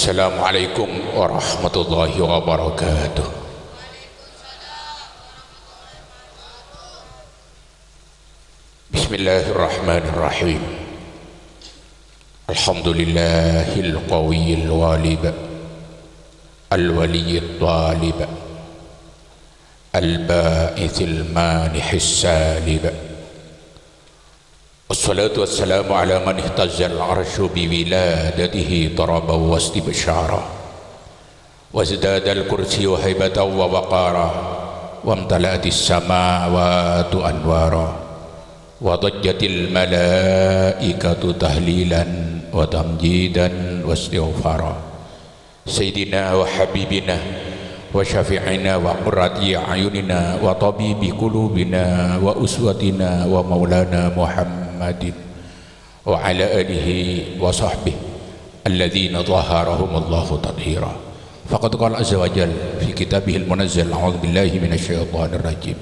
Assalamualaikum warahmatullahi wabarakatuh. Bismillahirrahmanirrahim. Alhamdulillahil qawiyil walib, al-waliyyit talib, al-ba'ithil manihis salib. Wassalatu wassalamu ala man ihtazzal arshu biwiladatihi tarabaw wastibsyara wazdadal kursi wa haibatan wa waqara wamtala'atis samawatu anwara wa dajjatil malaikatu tahlilan wa tamjidan wa istighfara. Sayyidina wa habibina wa syafi'ina wa qurrati a'yunina wa tabibi qulubina wa uswatina wa maulana Muhammadin wa ala alihi wa sahbihi alladhina dhaharahumullahu tadhira. Faqad qala azza wa jalla fi kitabihil munazzal, a'udzu billahi minasyaitonir rajim.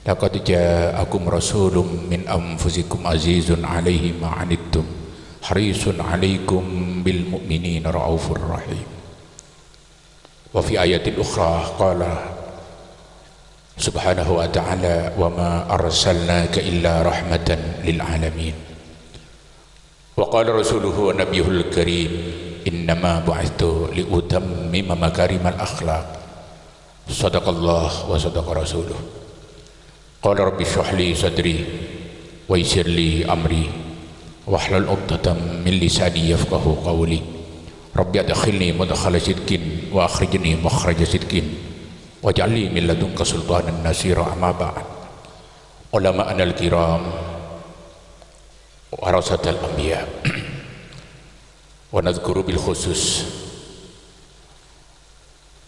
Laqad ja'akum rasulun min anfusikum azizun 'alaihi ma 'anittum harisun 'alaikum bil mu'minina raufur rahim. Wa fi ayatil ukhra qala subhanahu wa ta'ala wa ma arsalnaka illa rahmatan lil alamin. Wa qala rasuluhu wa nabiyuhul karim innama bu'ithtu li utammima makarimal akhlaq. Sadaqallah wa sadaqa rasuluh. Qala rabbi shrah li sadri wa yassir li amri wahlul 'uqdatam min lisani yafqahu qawli. Rabbi adkhilni mudkhala sidqin wa akhrijni makhraja sidqin waj'alni min ladunka sultanan nasira. Amma ba'd. Ulama'ana al-kiram warasatul anbiya wa nadhkuru bil khusus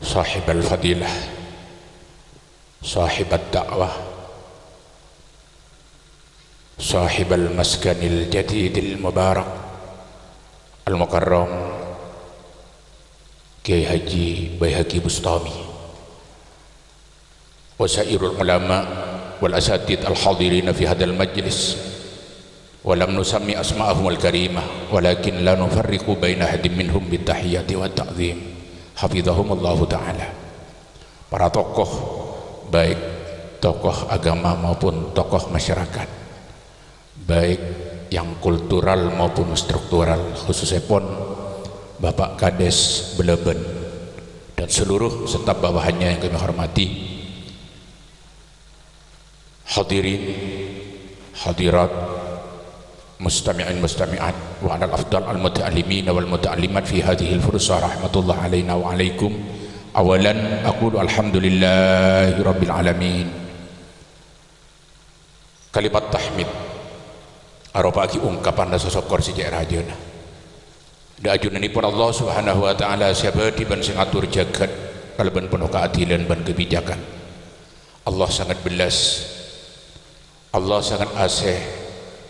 sahib al-fadilah, sahib ad-da'wah, sahib al-maskanil jadidil mubarak al-mukarram Kiai Haji Baihaqi Bustami wa sairul ulama wal asatid al-hadirin fi hadal majlis wa lam nusammi asma'ahum al-karimah walakin la nufarriqu baina ahadin minhum bitahiyati wa ta'zim hafizahumullahu ta'ala. Para tokoh, baik tokoh agama maupun tokoh masyarakat, baik yang kultural maupun struktural, khususnya pun Bapak Kades Beleben dan seluruh staf bawahannya yang kami hormati, hadirin hadirat, mustami'in mustami'at wa alal afdal al muta'allimin wal muta'allimat fi hadhihi al fursah rahmatullah alaina wa alaikum. Awalan aqulu alhamdulillahi rabbil alamin. Kalimat tahmid aropaki ungkapan sosok kursi jek rajana da ajunanipun Allah subhanahu wa ta'ala sabadi ban sing atur jagat kalaban penuh keadilan ban kebijakan. Allah sangat belas, Allah sangat asih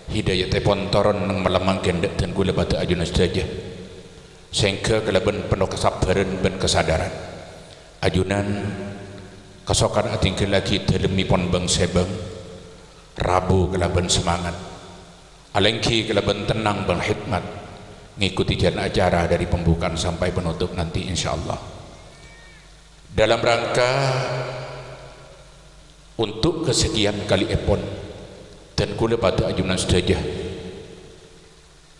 hidayah tepon toron nang melamang gendak dan gula batu ajunan saja sehingga kalaban penuh kesabaran dan kesadaran ajunan kasokan atingkel lagi dalemipun bang sebang rabu kalaban semangat alengki kalaban tenang bang hikmat ngikuti jalan acara dari pembukaan sampai penutup nanti insyaallah dalam rangka untuk kesekian kali epon dan kula pada ajunan sedajah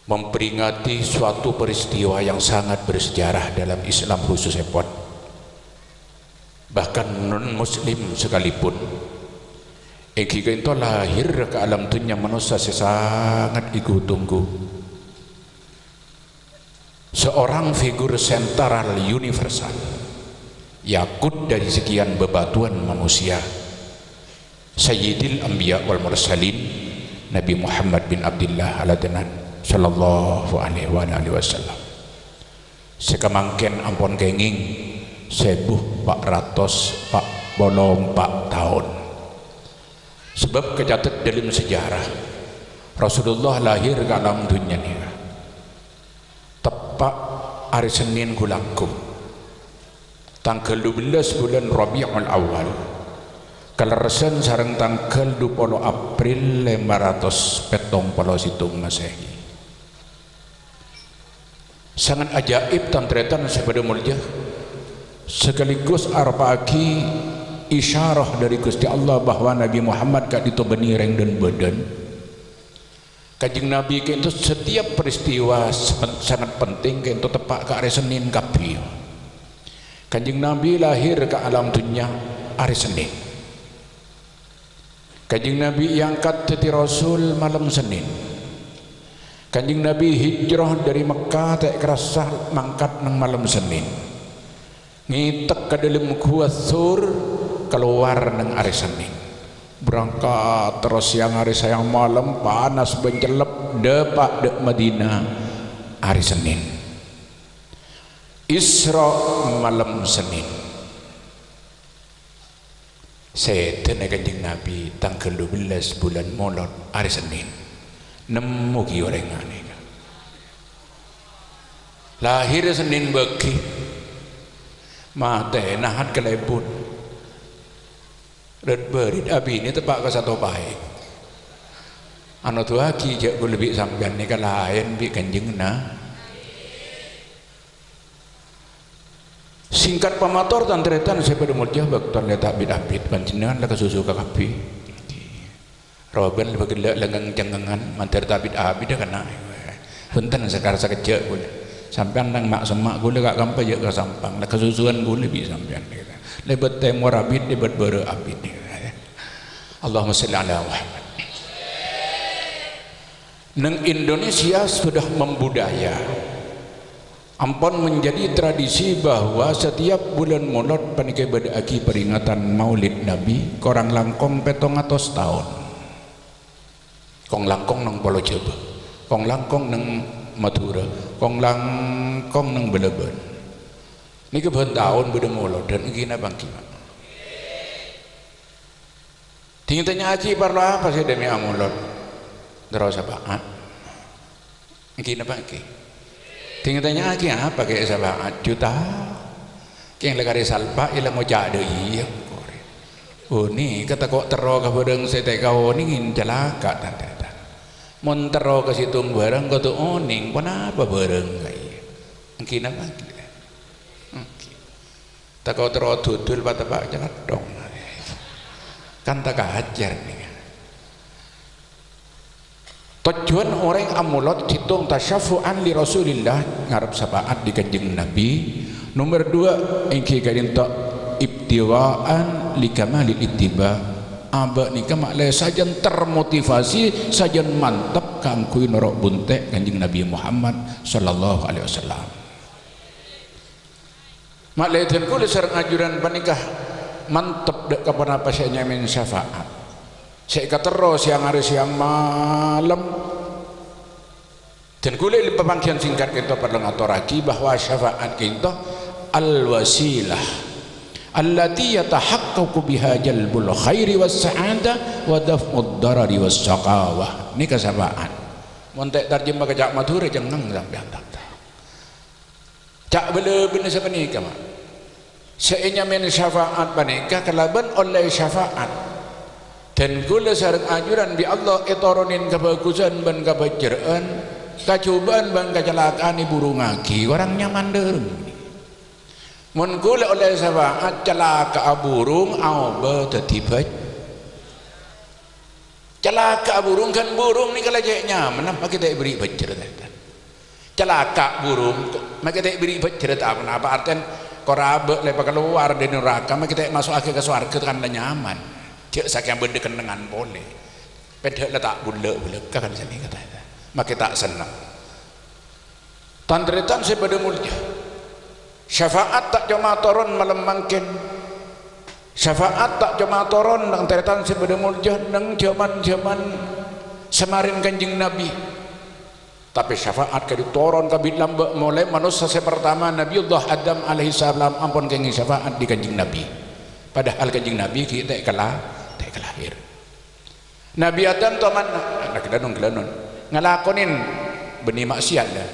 memperingati suatu peristiwa yang sangat bersejarah dalam Islam khusus epon, bahkan non muslim sekalipun jika itu lahir ke alam dunia manusia sangat iku tunggu seorang figur sentral universal yakut dari sekian bebatuan manusia, Sayyidil Anbiya wal Mursalin Nabi Muhammad bin Abdullah al-Adnan sallallahu alaihi wasallam. Sekamangken ampun kenging sebuh pak ratos pak bolong pak tahun. Sebab kecatat dalam sejarah Rasulullah lahir ke alam dunia ini tepat hari Senin kulangkum tanggal 12 bulan Rabiul Awal kaleresan sareng tanggal 20 April 570 Masehi. sangat ajaib tantretan sepada mulia, sekaligus arbaki isyarah dari Gusti Allah bahwa Nabi Muhammad gak ditobani reng dan badan. Kanjeng Nabi itu setiap peristiwa sangat penting itu tepat ke hari Senin kapi. Kanjeng Nabi lahir ke alam dunia hari Senin. Kanjeng Nabi diangkat jadi Rasul malam Senin. Kanjeng Nabi hijrah dari Mekah tak kerasa mangkat nang malam Senin. Ngitek ke dalam Gua Thur keluar nang hari Senin. Berangkat terus siang hari sayang malam panas bencelep depak dek Madinah hari Senin. Isra malam Senin. Setan Kanjeng Nabi tanggal 12 bulan Molot hari Senin. Nemu ki orang aneh. Lahir Senin bagi mate nahat kelebut. Red berit abi ini tepak ke satu baik. Anu tua ki jak lebih sampean ni kan lain bi Kanjeng na. Singkat pamator tantretan saya pada mulia baktor letak bid-abid panjenengan lah kesusu ke kapi. Roben lebih lenggang janggangan mantir tabid abid dah kena. Punten sekarang sekejap boleh. Sampean nang mak semak gule gak kampai je ke sampang. Lah kesusuan gule bi sampean. Lebet temur abid lebet bere abid. Allahumma salli ala Muhammad. Nang Indonesia sudah membudaya. Ampun menjadi tradisi bahwa setiap bulan Maulud panikai badaki peringatan Maulid Nabi korang langkong 700 tahun. Kong langkong nang Pulau Jawa, kong langkong nang Madura, kong langkong nang Balaban. Ini keban tahun bulan Maulud dan ini apa kimak? Tinggal tanya aji perlu apa sih demi Maulud? Terus apaan? Ini apa ki? Tinggal tanya aji apa kayak sahabat juta? Kyang lekari salpa ilang mau jadi iya. Oh ni kata kok tero ke bareng setek kau ni ingin celaka tante. Mon tero ke situ bareng kau tu oning kenapa bareng kayak? Mungkin apa? Tak kau tero tutul pada pak jangan dong. Kan tak ajar nih. Tujuan orang amulot hitung tasyafu'an li Rasulillah ngarep syafaat di Kanjeng Nabi. Nomor 2 engke kadin tak ibtiwaan li kamalil ittiba. Aba nika maklai sajan termotivasi sajan mantap kangkui norok buntek Kanjeng Nabi Muhammad sallallahu alaihi wasallam. Maklai ten kule sareng ajuran panikah mantap dek kapan apa saya nyamin syafaat. Saya terus siang hari siang malam dan kulit di pemangkian singkat kita perlu ngaturaki bahwa syafaat kita al-wasilah allati yatahaqqaqu biha jalbul khairi was sa'adah wa daf'ud darari was saqawah. Ini kesyafaat montek terjemah ke Cak Madura jangan sampai tak Cak bela bina siapa ni kama saya nyamin syafaat panika kelaban oleh syafaat dan kula sareng anjuran bi Allah etoronin kebagusan ban kebajeraan kacubaan ban kecelakaan burung ngaki orang nyaman dereng mun kula oleh syafaat celaka burung auba tetibaj celaka burung kan burung ni kalau jek nyaman apa kita beri bajer celaka burung maka kita beri bajer apa artian korabe lepas keluar dari neraka maka kita masuk akhir ke surga kan nyaman. Cek sakit benda kenangan boleh. Pedek letak bulat kan sini kata. Maka tak senang. Tantretan sepada mulia. Syafaat tak cuma turun malam mangkin. Syafaat tak cuma turun nang tantretan sepada mulia nang zaman semarin Kanjeng Nabi. Tapi syafaat kali turun kabit lambak mulai manusia pertama Nabiullah Adam alaihi salam ampun kengi syafaat di Kanjeng Nabi. Padahal Kanjeng Nabi kita lahir. Nabi Adam tu mana? Nak kelanon ngalakonin benih maksiat dah.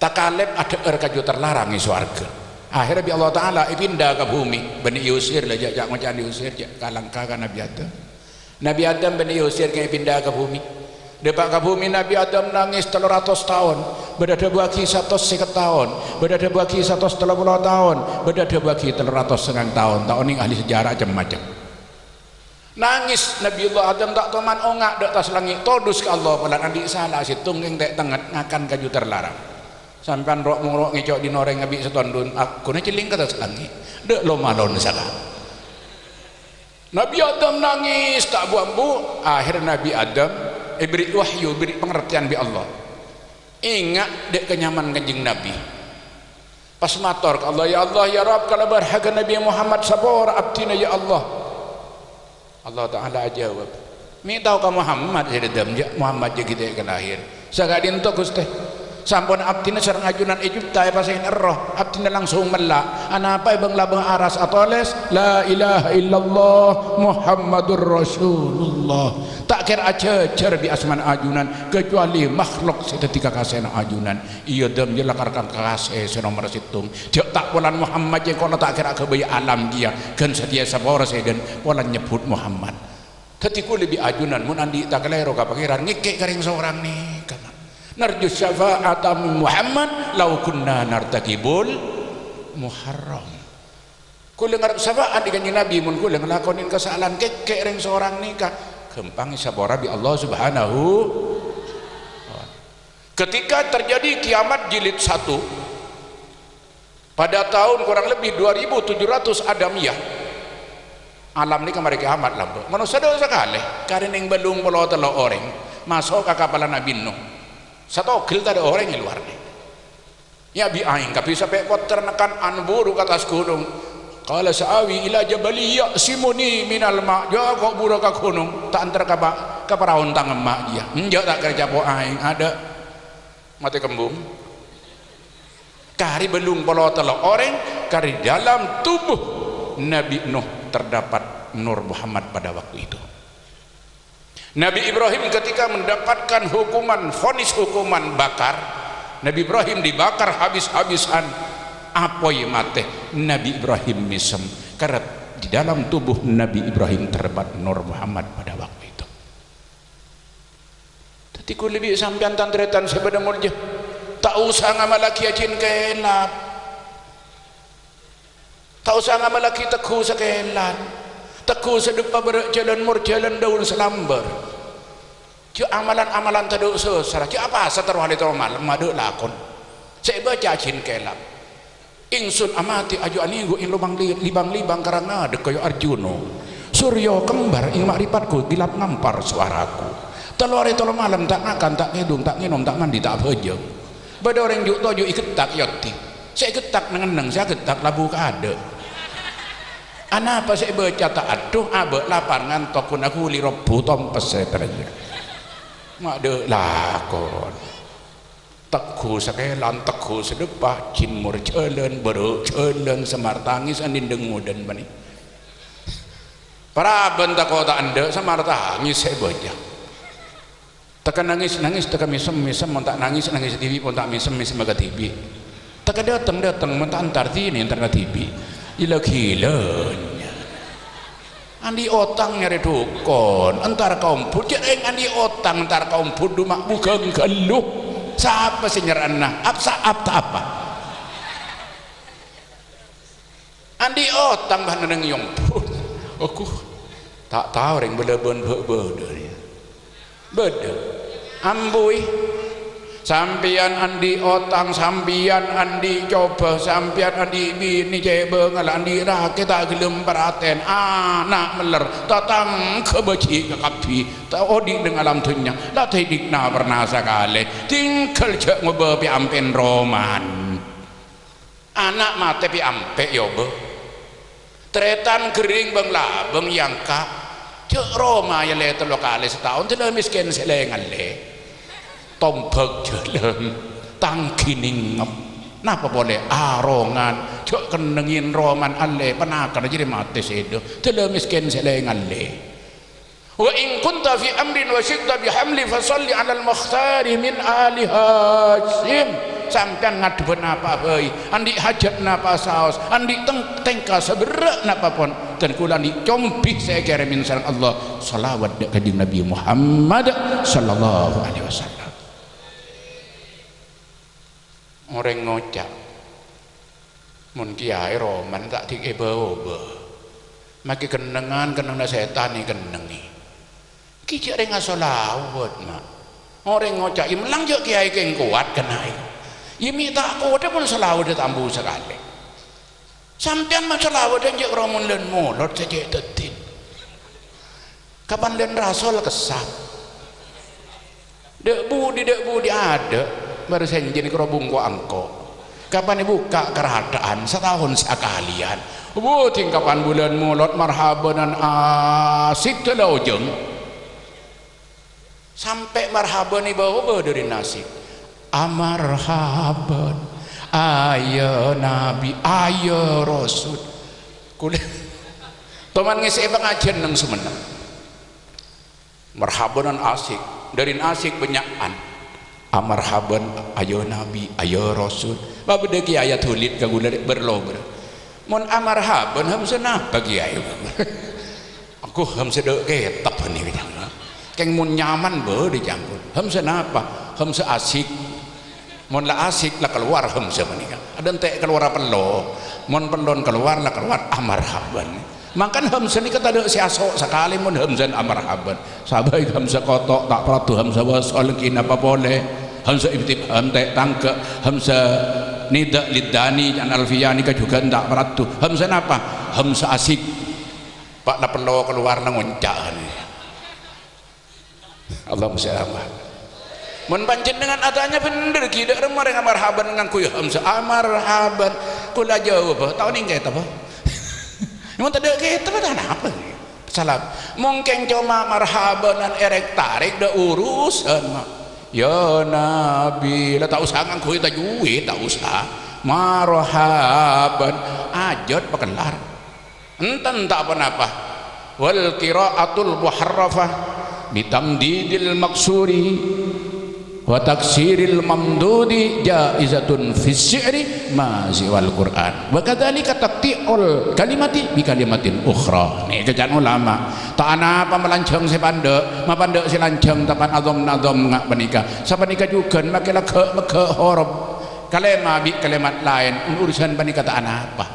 Takaleb ada kaju terlarang di surga. Akhirnya bi Allah Taala pindah ke bumi. Bani Yusir lah jak macam diusir jak kalangka kan Nabi Adam. Nabi Adam bani Yusir kena pindah ke bumi. Depak ke bumi Nabi Adam nangis 300 tahun, berdada bagi 150 tahun, berdada bagi 130 tahun, berdada bagi 300 tahun. Tahun ini ahli sejarah macam-macam. Nangis Nabi Allah Adam tak toman ongak dak tas langit todus ke Allah pelan andi salah situng yang tak tengat ngakan kaju terlarang. Sampai rok murok ngicok di noreng ngabi setondun aku na celing ke atas langit. Dak lo malon salah. Nabi Adam nangis tak buambu, akhir Nabi Adam beri wahyu, beri pengertian bi Allah. Ingat dek kenyaman kanjeng Nabi. Pas mator ke Allah, ya Allah ya Rabb kalau berharga Nabi Muhammad sabar abdina ya Allah. Allah Taala jawab, "Mi tahu ka Muhammad saya dedam Muhammad je kita ke lahir. Sagak dinto Gusti. Sampun abdina sareng ajunan Egypta pasain erroh, abdina langsung melak. Ana apa bang labang aras atoles la ilaha illallah Muhammadur Rasulullah. Tak kira acer bi asman ajunan kecuali makhluk seketika kasena ajunan. Iya dem je lakarkan kasih senomor situng. Jek tak polan Muhammad je kono tak kira ke bayi alam dia kan setia sabor seden polan nyebut Muhammad. Ketika lebih ajunan mun andi tak kelero ka pangeran ngikek karing seorang ni kan. Narju syafa'ata Muhammad law kunna nartakibul muharram. Kula ngarep syafa'at di kanjeng Nabi mun kula ngelakonin kesalahan kek ring seorang nikah gempang sabora bi Allah Subhanahu. Ketika terjadi kiamat jilid 1 pada tahun kurang lebih 2700 Adamiyah, alam ni kamari kiamat lampu manusia dosa sekali karena yang belum puluh telo orang masuk ke kapal Nabi Nuh. Satu kil tak ada orang yang luar ni. Ya bi aing tapi sampai pot ternekan anburu ke atas gunung. Qala sa'awi ila jabali ya'simuni minal ma'. Ja kok buru ke gunung tak antar ke peraun tangan mak dia. Enjak tak kerja po aing ada mati kembung. Kari belum polo telok orang kari dalam tubuh Nabi Nuh terdapat Nur Muhammad pada waktu itu. Nabi Ibrahim ketika mendapatkan hukuman vonis hukuman bakar, Nabi Ibrahim dibakar habis-habisan. Apa yang mati? Nabi Ibrahim misem karena di dalam tubuh Nabi Ibrahim terdapat Nur Muhammad pada waktu itu. Tapi ku lebih sampean tantretan sebeda mulja tak usah ngamalaki ajin kelap, tak usah ngamalaki teku sekelan, teku sedepa berjalan mur jalan daun selambar. Cik amalan-amalan taduk sesara. Cik apa seteruh hari malam madu lakon. Saya baca jin kelap. Ingsun amati aju anigu ing lubang libang karena ada kaya Arjuno. Suryo kembar ing makripatku gilap ngampar suaraku. Telu hari telu malam tak makan, tak ngidung, tak nginum, tak mandi, tak bejeng. Bada orang juk toju iketak yoti. Saya ketak nengeneng, saya ketak labu kada. Ana apa saya baca tak aduh abe lapar ngantok kun aku li rebu tompes saya teraja. Mak de lakon teku sakelan teku sedepah jin mur ceuleun bereu ceuleun semar tangis andin dengudan bani para bentak kota ande semar tangis saya baca tekan nangis tekan misem tak nangis TV pun tak misem ke TV tekan datang mentantar tini antar ke TV gila-gilanya andi otang nyari dukun entar kaum pun jadi andi otang entar kaum pun mak bukan geluh siapa sih nyerana tak apa andi otang bahan neng yang pun aku tak tahu yang bela-bela beda ambui sampian andi otang sampian andi coba sampian andi bini cebe ngalah andi rakit tak gelem peraten anak meler tatang kebeci ke kapi tak odi dengan alam dunia lah tidikna pernah sekali tinggal cek ngobe pi ampen roman anak mati pi ampe yobe tretan kering bang labeng yang kak cek Roma ya le telo kali setahun tidak miskin selengan le tombak jalan tangkining napa boleh arongan cok kenengin roman alle penakan jadi mati sedo tele miskin selengan le wa in kunta fi amrin wa syidda bihamli fasalli ala al-mukhtari min ali Hashim sampean ngadeben apa heuy andi hajat napa saos andi tengka seberak napa pon dan kula ni combih saya kirimin sareng Allah salawat dak kanjeng Nabi Muhammad sallallahu alaihi wasallam. Orang ngocak mun kiai roman tak dikebe-be maki kenengan setan ni kenengi ki cek reng asolawat mak orang ngocak imlang je kiai keng kuat kena imi tak kuat pun selawat tambu sekali sampean mah selawat dan je romun len molot saja tetin kapan len rasul kesap dek budi ada baru senjen kerobung ko angko kapan buka keradaan setahun sekalian tingkapan bulan mulot marhabanan asik telah ujung sampai marhaban bawa dari nasib amarhaban ayo nabi ayo rasul kulit teman ngisi pengajian nang Sumenep marhabanan asik dari asik benyakan amarhaban ayo nabi ayo rasul babede ki ayat hulit kaguna berlober mun amarhaban hamsa napa kiai aku hamsa dek ketap ni keng mun nyaman be dicampur hamsa napa hamsa asik mun la asik la keluar hamsa menika ada ente keluar pelo mun pelon keluar la keluar amarhaban makan hamsa ni kata dek siasok sekali mun hamsa amarhaban sabai hamsa kotok tak peratu hamsa wasol kina apa boleh hamsa ibtiham tak tangke hamsa nida lidani dan alfiyani ka juga ndak peratu hamsa napa hamsa asik pak la perlu keluar nang ngoncak ni Allahumma shalli mun pancen dengan adanya bener ki dak remar dengan marhaban dengan kuy hamsa amarhaban kula jawab tahu ning kita apa mun tak ada kita apa salam mungkin cuma marhaban dan erek tarik dak urusan mak ya nabi lah tak usah ngangku tajwid tak usah marhaban ajat pekelar enten tak apa-apa wal qiraatul muharrafah bitamdidil maksuri wa taksiril mamdudi jaizatun fis syi'ri ma siwal Qur'an wa kadzalika taqti'ul kalimati bi kalimatin ukhra ni jajan ulama tak ana apa melancong si pandek ma pandek si lancong tapan azam ngak menikah sapanika juga make lege horob kalema bi kalimat lain urusan menikah tak ana apa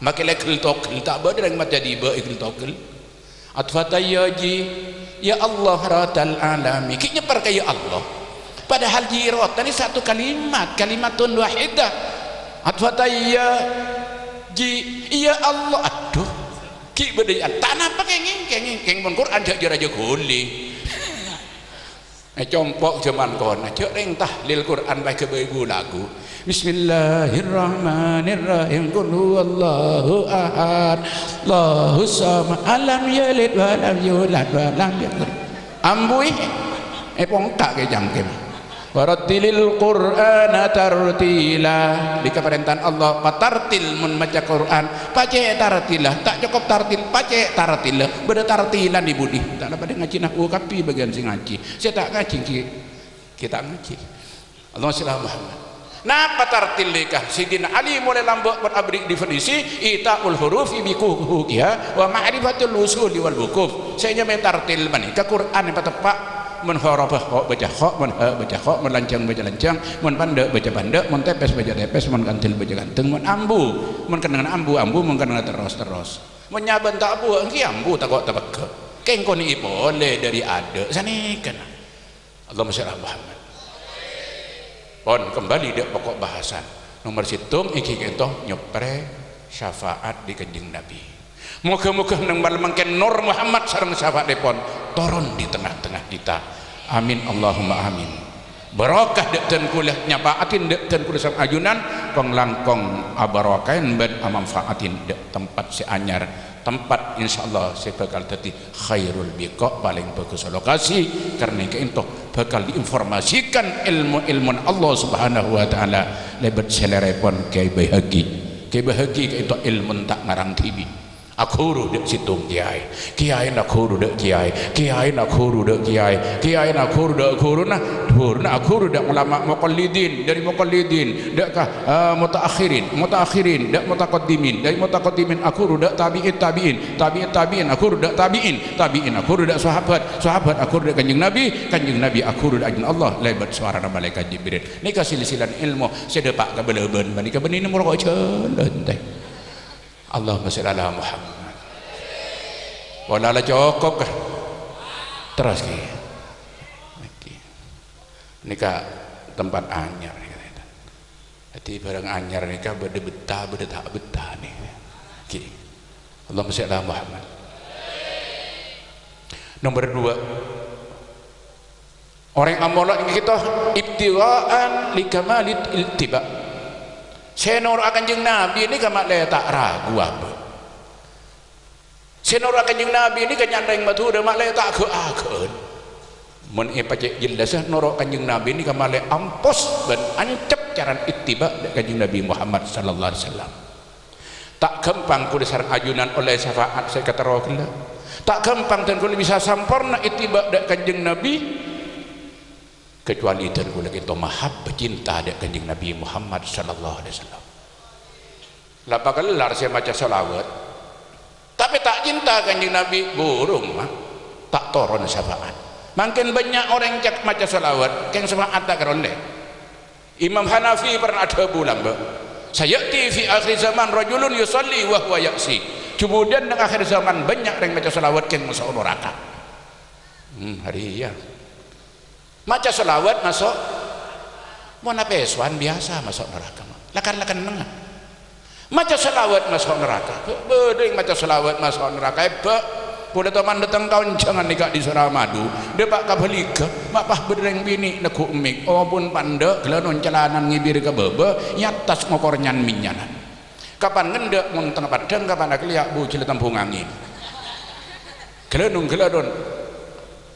make legel tokil tak badreng mat jadi ba ikil tokil atfatayaji ya Allah ratal alami ki nyepar kaya Allah padahal jirat ini satu kalimatun wahidah atfatayya ji ya Allah aduh ki bedanya tak napa kenging mun Quran jak jaraja goli compok zaman kon aja ring tahlil Quran bae kebegu lagu bismillahirrahmanirrahim qul huwallahu ahad Allahus samad alam yalid wa lam yulad wa lam yakul ambui pongkak ke jangkem warattilil qur'ana tartila di keperintahan Allah patartil mun maca Quran pace tartilah tak cukup tartil pace tartilah beda tartilan di budi tak dapat ngaji nahwu kapi bagian sing ngaji saya tak ngaji kita ngaji Allah sallallahu Muhammad napa tartil likah sidina Ali mulai lambok berabrik definisi itaul hurufi bikuhukiha wa ma'rifatul usul wal wukuf saya nyame tartil manika Quran yang tepat mun harafah kok baca kok mun baca kok mun lancang baca lancang mun pandek baca pandek mun tepes baca tepes mun kantil baca kanteng mun ambu mun kenangan ambu mun kenangan terus mun nyaban tak abu engki ambu tak kok tabek keng koni boleh dari ada sanikan Allahumma shalli ala Muhammad pon kembali dek pokok bahasan nomor situng iki kentoh nyopre syafaat di kanjeng Nabi moga-moga nang malemangken Nur Muhammad sareng syafaat depon turun di tengah-tengah kita amin Allahumma amin barokah dekten kuliah nyapaatin dekten kuliah sang ajunan kong langkong abarakain ben amanfaatin dek tempat si anyar tempat insyaallah saya bakal dadi khairul biqa paling bagus lokasi karena itu bakal diinformasikan ilmu Allah subhanahu wa ta'ala lebat selerepon kay bahagi itu ilmu tak ngarang tibi Aku duduk situng kiai, kiai nak aku duduk kiai, kiai nak aku duduk kiai, kiai nak aku duduk guru nah, aku duduk ulama muqallidin, dari muqallidin, dekkah mutaakhirin, mutaakhirin, dak mutaqaddimin, dari mutaqaddimin aku duduk tabi'in, tabi'in aku duduk tabi'in, aku duduk sahabat aku duduk kanjeng Nabi aku duduk ajin Allah, lebat suara malaikat Jibril. Ni silsilan ilmu sedepak ka beleben, bani ka benih murok ceuleun teh. Allahumma shalli ala Muhammad. Wala la cukup kah? Terus ki. Nika tempat anyar nih. Jadi barang anyar nika beda betah, beda tak betah nih. Ki. Allahumma shalli ala Muhammad. Nomor 2. Orang amolak kita ibtiwaan likamalil iltiba. Saya nurut kanjeng Nabi ini kamak le tak ragu apa. Saya nurut kanjeng Nabi ini kenyandeng batu dah mak le tak keakeun. Mun pacek jelas nurut kanjeng Nabi ini kamak le ampos dan ancep caran ittiba kanjeng Nabi Muhammad sallallahu alaihi wasallam. Tak gampang kudu sareng ajunan oleh syafaat saya kata rohna. Tak gampang dan kudu bisa sampurna ittiba dak kanjeng Nabi. Kecuali dan kula kita mahabbah cinta ada kanjeng Nabi Muhammad sallallahu alaihi wasallam. Lapa kelar saya baca selawat tapi tak cinta kanjeng Nabi burung mah tak turun syafaat. Makin banyak orang cak baca selawat keng syafaat tak keronde. Imam Hanafi pernah ada bulan ba sayati fi akhir zaman rajulun yusalli wa huwa yaqsi. Kemudian di akhir zaman banyak orang baca selawat keng masuk neraka. Hari ya maca selawat masuk mau napeswan biasa masuk neraka lakan nengah maca selawat masuk neraka bedeng maca selawat masuk neraka boleh teman datang kawan jangan nikah di Suramadu depak kabalika mapah bedeng bini neku emik pun panda gelanon celanan ngibir ke bebe nyatas ngokornyan minyanan kapan ngendek mun tengah padang kapan nak liak bu cile tampung angin geladon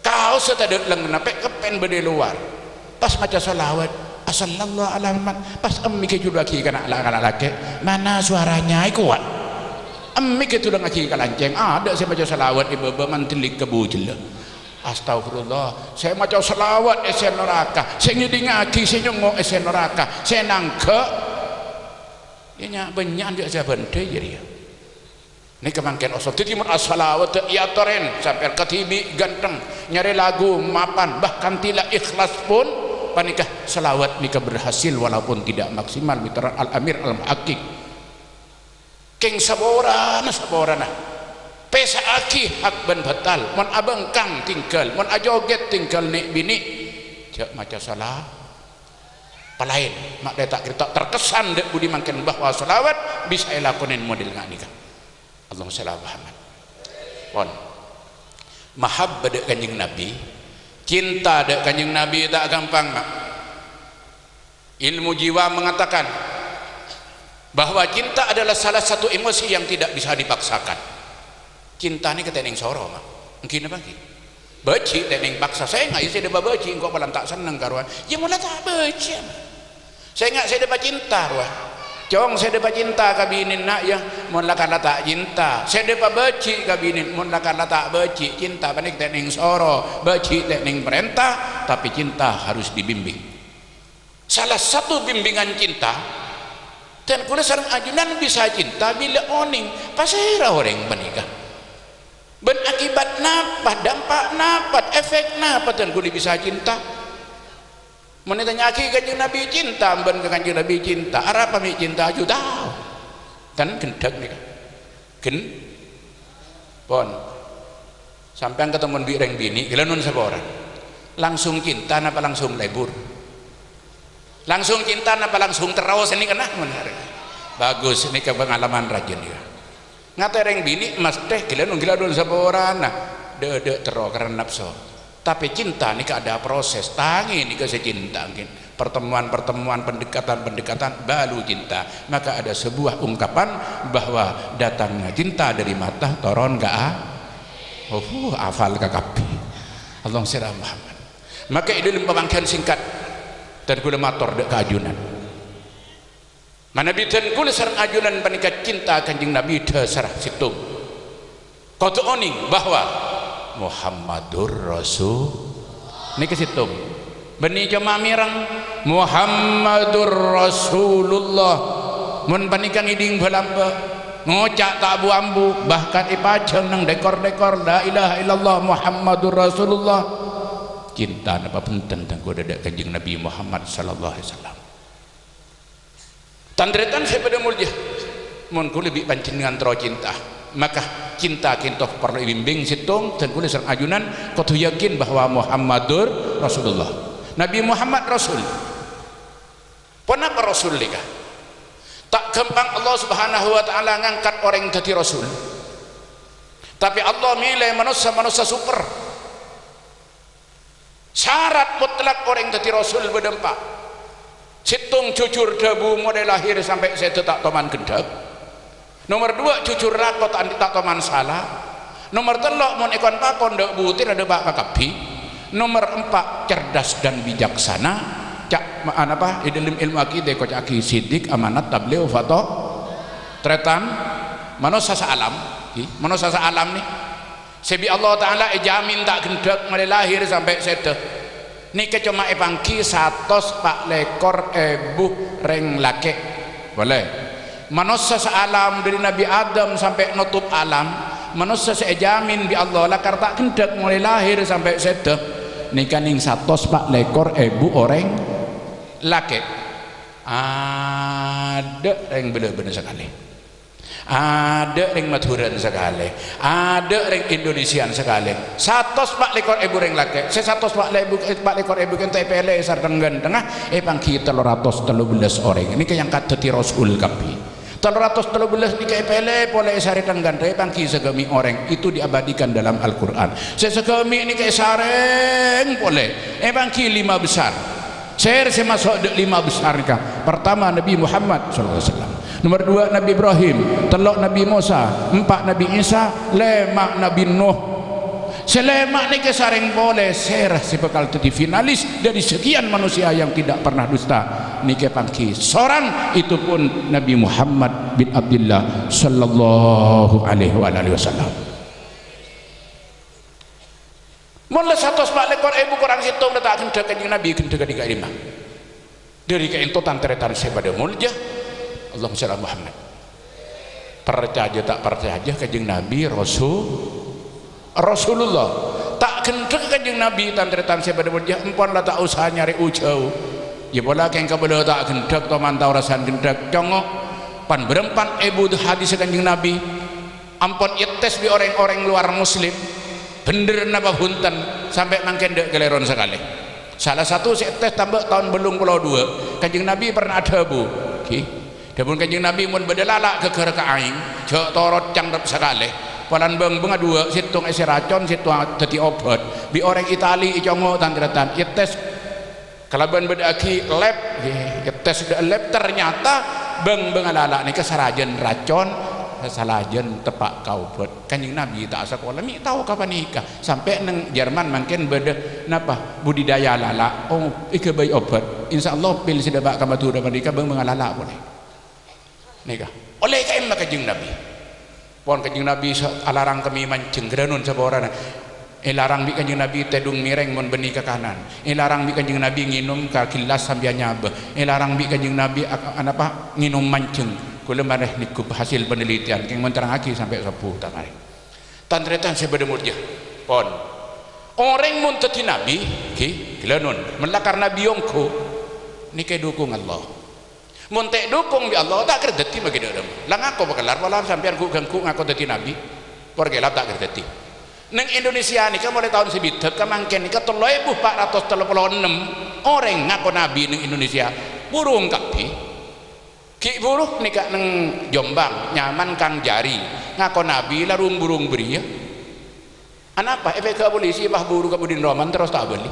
kau setaduk lengan napek kepen berde luar pas maca salawat sallallahu alaihi wasallam pas emmi ke judaki kana laki mana suaranya kuat emmi ke tulang aki kalanceng ada saya maca salawat di bebe mantelik ke bujel astagfirullah saya maca salawat esen neraka saya ngiding aki saya nyongok esen neraka saya nangke ya banyak dia saya bende jadi ini kemangkin osok tadi mun as-salawat ya toren sampai ketibi ganteng nyari lagu mapan bahkan tidak ikhlas pun panikah salawat nikah berhasil walaupun tidak maksimal mitra al-amir al-muhakkik keng saborana pesa aki hak ben batal mun abang kang tinggal mun ajoget tinggal nek bini jak maca salah palain mak dia tak kita terkesan dek budi mangkin bahwa salawat bisa ilakonin model nganika. Allahumma shalli ala Muhammad. Pon mahabbah dek kanjeng Nabi cinta dek kanjeng Nabi tak gampang mak. Ilmu jiwa mengatakan bahwa cinta adalah salah satu emosi yang tidak bisa dipaksakan. Cinta ini ketening soro mak mungkin apa lagi beci tening paksa saya nggak saya dapat beci kok malam tak seneng karuan ya mula tak beci saya nggak saya dapat cinta ruah Cong saya dapat cinta kabinin nak ya mun lakana tak cinta saya dapat beci kabinin mun lakana tak beci cinta panik tekning soro beci tekning perintah tapi cinta harus dibimbing. Salah satu bimbingan cinta dan kula sareng ajunan bisa cinta bila oning pasera orang menikah ben akibat napa dampak napa efek napa dan kula bisa cinta. Menitanya aki kanjeng Nabi cinta ben kanjeng Nabi cinta arah pamit cinta aja tahu kan gendek nih gen pon sampai ketemu bireng bini gelanun saboran langsung cinta napa langsung lebur langsung cinta napa langsung terus ini kena benar bagus ini pengalaman rajin ya ngatereng bini mas teh gelanun saboran nah de terus karena nafsu. Tapi cinta ini ada proses tangi ini saya cinta mungkin pertemuan pendekatan baru cinta maka ada sebuah ungkapan bahwa datangnya cinta dari mata toron hafal kakapi Allahumma shalli ala Muhammad maka itu pemangkian singkat dan kula matur dek keajunan mana bidan kula sareng ajunan panika cinta kanjeng Nabi dasar situ Qatu oning bahwa Muhammadur Rasul ni ke situ beni cuma mirang Muhammadur Rasulullah mun panikang iding belamba ngocak tak abu ambu bahkan ipaceng nang dekor-dekor la ilaha illallah Muhammadur Rasulullah. Cinta apa punten tanggo dadak Kanjeng Nabi Muhammad sallallahu alaihi wasallam. Tandretan saya pada mulia mun kula lebih panjenengan tro cinta maka cinta kintoh perlu bimbing situng dan kula sareng ajunan kudu yakin bahwa Muhammadur Rasulullah. Nabi Muhammad Rasul. Kenapa Rasul lika? Tak gampang Allah Subhanahu wa taala ngangkat orang jadi Rasul. Tapi Allah milih manusia super. Syarat mutlak orang jadi Rasul berdempak. Situng jujur debu mulai lahir sampai saya tak toman gendap. Nomor 2 jujur rakot tak toman salah. Nomor 3 mun ikon pakon dak butir ada bak kakapi. Nomor 4 cerdas dan bijaksana. Cak apa dalam ilmu akidah kok aki sidik amanat tabligh fato tretan manusia saalam manusia saalam nih sebi Allah taala jamin tak gendek mulai lahir sampai sedeh niki cuma epangki 100 pak lekor ebu reng lake boleh manusia saalam dari Nabi Adam sampai nutup alam manusia sejamin bi Allah lah tak gendek mulai lahir sampai sedeh niki ning 100 pak lekor ebu orang laki ada yang benar-benar sekali, ada yang Madhuran sekali, ada yang Indonesian sekali. 100 pak lekor ibu reng laki, 100 pak lekor ibu kan TPL sareng tengah pangki 313 orang. Ini yang kata ti Rasul kapi. 313 ni KPL boleh sari tenggan pangki segemi orang itu diabadikan dalam Al-Qur'an. Segemi ni sareng boleh pangki 5 besar. Saya masuk de 5 besar kah. Pertama Nabi Muhammad sallallahu alaihi wasallam. Nomor 2 Nabi Ibrahim, 3 Nabi Musa, 4 Nabi Isa, 5 Nabi Nuh. Selemak ni kesareng boleh serah sebekal tadi finalis dari sekian manusia yang tidak pernah dusta. Nike pangki seorang itu pun Nabi Muhammad bin Abdullah sallallahu alaihi wasallam. Mula 100 pak lekor ibu kurang situng letak gendek Kanjeng Nabi gendek tiga lima dari keintutan teretan saya pada mulja Allahumma shalli Muhammad. Percaya tak percaya Kanjeng Nabi Rasulullah tak gendek Kanjeng Nabi teretan saya pada mulja empon lah tak usah nyari ujau ya bola keng kabelo tak gendek to mantau rasan gendek congok pan berempat ibu hadis Kanjeng Nabi ampun ites bi orang-orang luar muslim bener napa hunten sampai mangken dek geleron sekali. Salah satu saya tes tambah tahun belum pulau 2 Kanjeng Nabi pernah ada bu dapun Kanjeng Nabi mun bedelala ke aing jok torot cangdep sekali palan bang bunga 2 situng isi racun situng dadi obat bi orang Itali icongo tantretan ites kalaban bedaki lab ites lab ternyata bang alala nih kesarajan racun salajen tepak kau buat Kanjeng Nabi tak sekolah mi tahu kapan nikah sampai neng Jerman makin beda napa budidaya lala ike bayi obat insyaallah pilih sudah bak kamatu dapat nikah bang mengalala boleh nikah oleh kaim Kanjeng Nabi pon Kanjeng Nabi alarang kami mancing geranun saborana larang bi Kanjeng Nabi tedung mireng mon beni ke kanan larang bi Kanjeng Nabi nginum ka kilas sambil nyaba larang bi Kanjeng Nabi apa nginum mancing kula maneh niku hasil penelitian keng menterangake sampai 10 tamari. Tantretan saya pada murjah. Pon. Orang mun tadi nabi, gelanon, melakar nabi yongko niki dukung Allah. Mun tek dukung bi Allah tak kerdeti bagi dalam. Lah ngako bakalar wala sampean ku gangku ngako dadi nabi. Porgela tak kerdeti. Neng Indonesia nika mulai tahun sebidek kemangken nika 3436 orang ngako nabi neng Indonesia. Burung kapi. Ki buruh nikah neng Jombang nyaman kang jari ngako nabi lah burung beri ya anapa efek polisi bah buru kemudian roman terus tak beli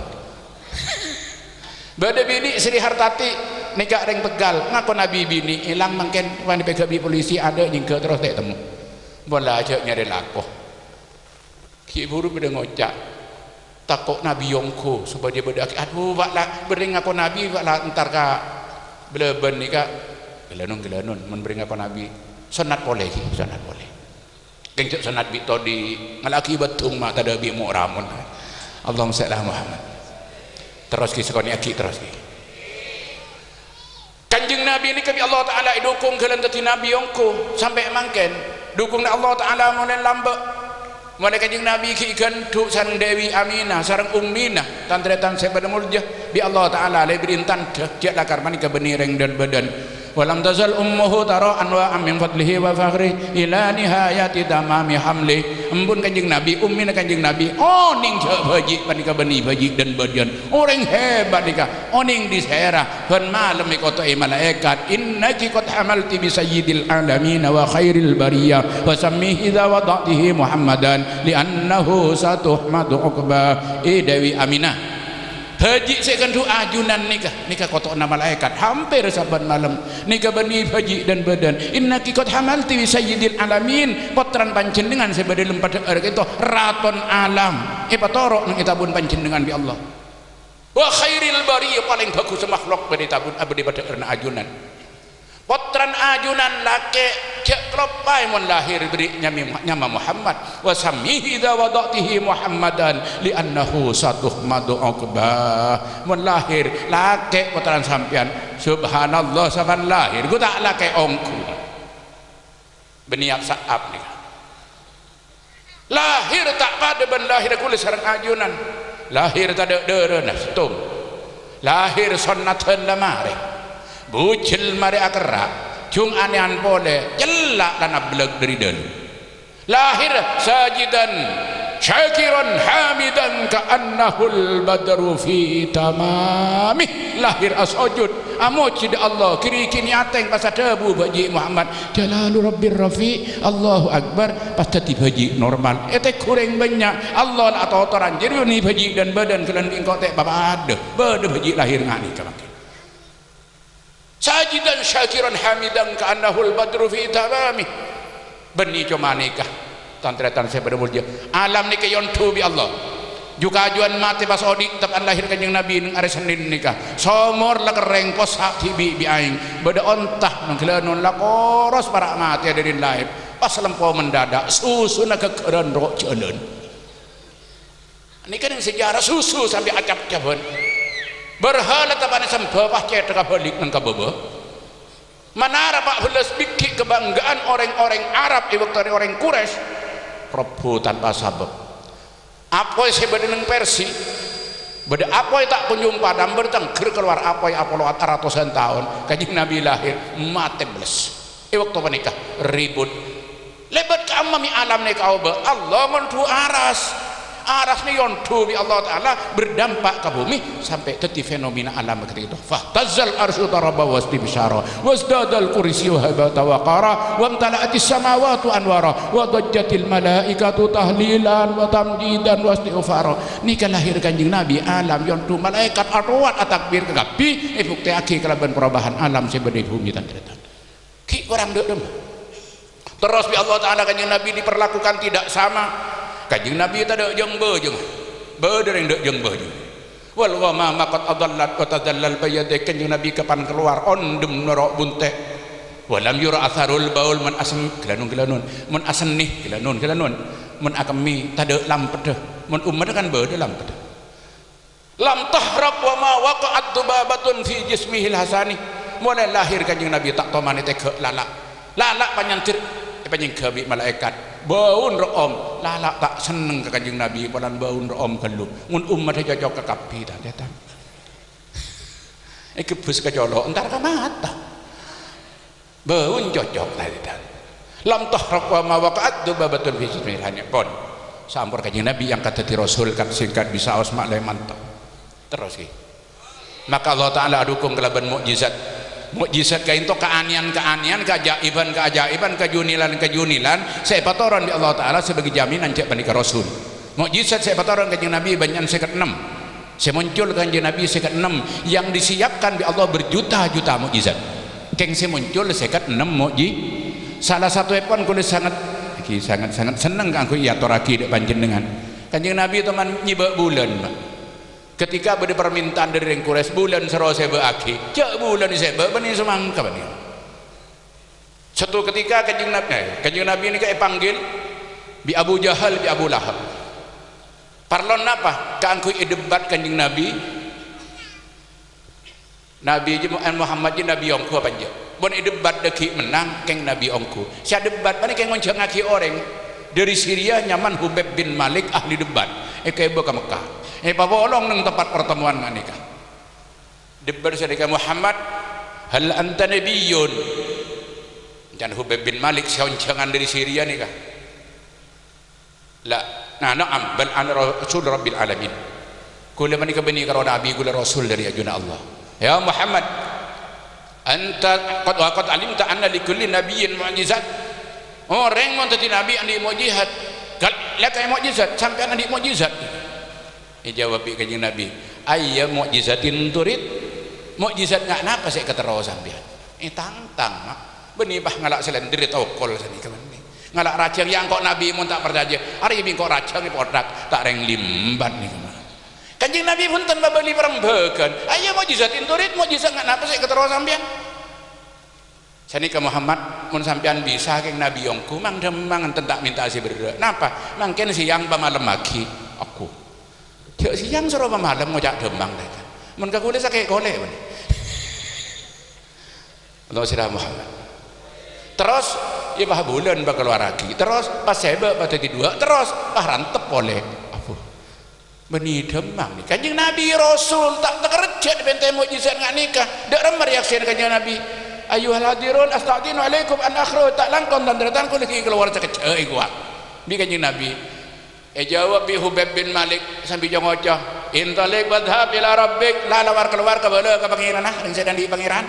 bade bini Sri Hartati nikah reng Tegal ngako nabi bini hilang mangken wani PKB polisi ada nyingke terus tak temu bola aja nyari lakoh ki buru beda ngocak takut nabi yongko supaya dia beda aduh waklah bering ngako nabi waklah entar ka beleben nikah gelanun memberi apa nabi sunat boleh Kencok sanad bito di ngalaki betung mak tada bi mu'ramun. Allahumma salli ala Muhammad. Terus ki sekoni aki terus ki. Kanjeng Nabi ni kami Allah Taala dukung kalian tadi Nabi yongko sampai mangken dukung Allah Taala mulai lambak mulai kanjeng Nabi ki ikan tu sarang Dewi Aminah sarang Ummina tantretan sepada muljah bi Allah Taala lebih intan dia lakar mani ke benireng dan badan walam tazal ummuhu tara anwa'am min fadlihi wa fakhri ila nihayati tamami hamli. Embun kanjeng Nabi Ummina kanjeng Nabi oning je baji panika beni baji dan badan orang hebat nika oning disera ban malam ikoto malaikat innaki qad hamalti bi sayyidil alamin wa khairil bariyah wa sammihi idza wada'tihi Muhammadan li'annahu satuhmadu uqba. Dewi Aminah haji sekan tu ajunan nikah kotok nama malaikat hampir saban malam nikah bani haji dan badan innaki qad hamalti bi sayyidil alamin potran panjenengan sebade lempad itu raton alam patorok nang itabun panjenengan bi Allah wa khairil bariyah paling bagus makhluk bade tabun abdi pada erna ajunan potran ajunan lake cek klopai mon lahir beri nyama Muhammad wa sammihi idza wada'tihi Muhammadan li'annahu satuhmadu uqbah. Mon lahir lake potran sampean subhanallah saban lahir ku tak lake ongku beniak saab nih lahir tak pada ben lahir kula sareng ajunan lahir tak ada deureuh stum lahir sunnatan lamare bucil mari akra cung anean pole jelak dan ableg dari dulu lahir sajidan syakiran hamidan ka'annahul badru fi tamamih lahir asujud amoci di Allah kiri kini ateng pasal debu baji Muhammad jalalu rabbir rafi Allahu akbar pasti baji normal etek kurang banyak Allah atau toran jadi ni baji dan badan kalian engkau tek bapak ada baji lahir ngani kemakin sajidan syakiran hamidan ka'annahul badru fi tamamih beni cuma nikah tantretan saya pada mulia alam nikah yontu bi Allah juga ajuan mati pas odik tepan lahir kanjeng Nabi ning are Senin nikah somor la kereng pos hak tibi bi aing beda ontah nang kelenon la koros para mati ada di lahir pas lempau mendadak susu na kekeran rok jalan ini kan sejarah susu sampai acap-capan berhala tapan sembah pas cetak balik nang kababa manara pak belas biki kebanggaan orang-orang Arab di waktu orang Quraisy Prabu tanpa sabab apoy sebeda nang Persi beda apoy tak kunjung padam bertengger keluar apoy apolowat ratusan tahun kanjeng Nabi lahir mati beles waktu menikah ribut lebat ke amami alam ni kau Allah mentu aras ni yontu bi Allah Ta'ala berdampak ke bumi sampai teti fenomena alam ketika itu fahtazal arsyu taraba wasdibsyara wasdadal kurisyu habata waqara wa amtala'atis samawatu anwara wa dajjatil malaikatu tahlilan wa tamjidan wastighfara nikah lahir kanjeng Nabi alam yontu malaikat arwat atakbir kegapi bukti aki kelaban perubahan alam sebeda bumi tanda-tanda ki orang dek dem terus bi Allah Ta'ala kanjeng Nabi diperlakukan tidak sama kanjeng Nabi tak ada jeung beujeng beudereng dek jeung beujeng wal wa ma maqad adallat wa tadallal bayade kanjeng Nabi kapan keluar ondem norok bunte walam yura atharul baul man asm gelanun mun asnih gelanun mun akami tak ada lampet mun ummah kan beude lampet lam tahrab wa ma waqa'at dubabatun fi jismihil hasani mulai lahir kanjeng Nabi tak tomane teh lalak panyantir panjang gabi malaikat baun room lalak tak seneng ke kanjeng Nabi palan baun room kelu mun umat cocok ke kapi tak datang kebus kecolok entar ke mata baun cocok lah datang lam tahraq wa ma waqa'at dubabatun fi jismihil pon sampur kanjeng Nabi yang kata di Rasul kan singkat bisa aus mak mantap terus maka Allah Ta'ala dukung kelaban mukjizat kain to keanian keajaiban kejunilan saya patoran di Allah Ta'ala sebagai jaminan cek panika Rasul mukjizat saya patoran kanjeng Nabi banyak sekat 6 saya muncul kanjeng Nabi sekat 6 yang disiapkan di Allah berjuta-juta mukjizat keng saya muncul sekat 6 mukjizat salah satu epon kulit sangat seneng aku iya toraki dek panjenengan kanjeng Nabi teman nyibak bulan ketika ada permintaan dari orang Quraisy bulan sero sebe aki cak bulan sebe bani semangka bani satu ketika kanjeng Nabi ini kayak panggil bi Abu Jahal bi Abu Lahab. Parlon apa? Kaangku debat kanjing Nabi. Nabi je Muhammad je Nabi ongku apa je? Bon debat deki menang keng Nabi ongku. Sia debat mana keng ngonceng ngaki orang dari Syria nyaman Hubeb bin Malik ahli debat. Kayak ke Mekah. Pabolong nang tempat pertemuan manika. Debat sedeka Muhammad, hal anta nabiyyun? Dan Hubeb bin Malik sioncengan dari Syria nih kah? La, na'am bal ana rasul rabbil alamin. Kula manika bani karo nabi kula rasul dari ajuna Allah. Ya Muhammad, anta qad alimta anna likulli nabiyyin mu'jizat. Orang mau tadi nabi andi mukjizat. Lakai mukjizat sampai andi mukjizat. Jawab kanjeng Nabi, ayya mukjizatin turid? Mukjizat ngak napa saya ketero sampean? Tantang mak. Beni bah ngalak selendri tokol sani kaman ni. Ngalak racang yang kok Nabi mun tak percaya. Ari bi kok racang ni podak tak reng limbat ni kaman. Kanjeng Nabi pun tanpa beli perembakan. Ayah mukjizatin turid, mukjizat ngak napa saya ketero sampean? Sani ke Muhammad mun sampean bisa keng Nabi yongku mang demang enten tak minta si berdoa. Napa? Mangken siang pa malam lagi aku. Jek siang suruh pa malam ngojak demang dah. Mun ka kule sakek golek bani. Allah sirah Muhammad. Terus ya bah bulan bakal keluar lagi. Terus pas sebe pas tadi dua terus bah rantep oleh apa? Beni demang ni. Kanjeng Nabi Rasul tak kerja di benteng mukjizat ngak nikah. Dak remar reaksi kanjeng Nabi. Ayuhal hadirun astagfirullah alaikum an akhru tak langkon dan datang ku lagi keluar sekecai gua. Bi kanjeng Nabi. Jawab bi Hubeb bin Malik sambil jongocah. Intalik badhab ila rabbik la lawar keluar ke bala ke pangeran ah ring sedang di pangeran.